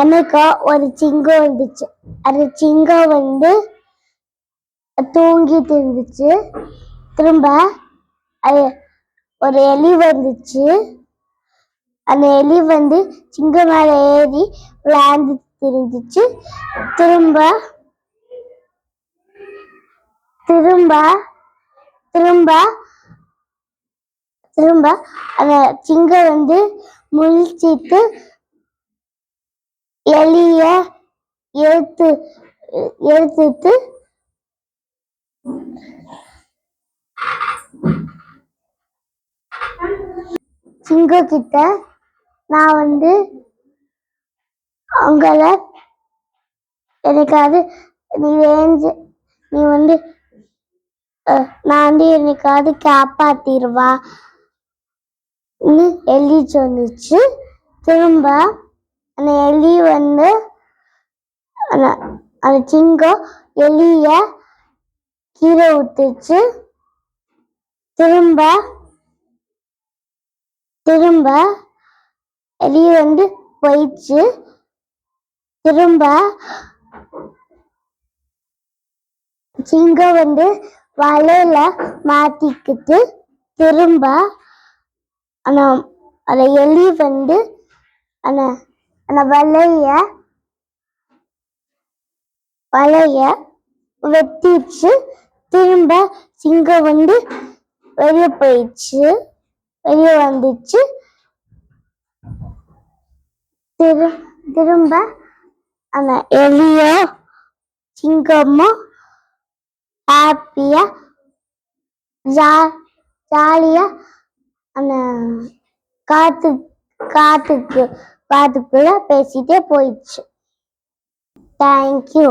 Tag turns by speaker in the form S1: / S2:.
S1: எனக்கு ஒரு சிங்கம் இருந்துச்சு. அந்த சிங்கம் தூங்கிட்டு இருந்துச்சு. திரும்ப அது ஒரு எலி வந்துச்சு. அந்த எலி சிங்கம் மேல ஏறி விளையாண்டுட்டு இருந்துச்சு. திரும்ப திரும்ப திரும்ப திரும்ப அந்த சிங்கம் முழிச்சிட்டு எலிய எடுத்துட்டு சிங்கம் கிட்ட நான் அவங்கள எனக்காவது நீ நான் என்னைக்காவது காப்பாத்திடுவா எலி சொன்னிச்சு. திரும்ப அந்த எலி அந்த சிங்கம் எலிய கீழே விட்டுச்சு. திரும்ப திரும்ப எலி போயிடுச்சு. திரும்ப சிங்கம் வலையில மாட்டிக்கிட்டு திரும்ப அந்த எலி அந்த வலைய வெட்டிச்சு. திரும்ப சிங்கம் வெளியே போயிடுச்சு. வெளியே வந்துச்சு. திரும்ப அந்த எலிய சிங்கமும் ஹாப்பியா ஜாலியா அந்த காட்டுக்குள்ள பேசிட்டே போயிடுச்சு. தேங்க்யூ.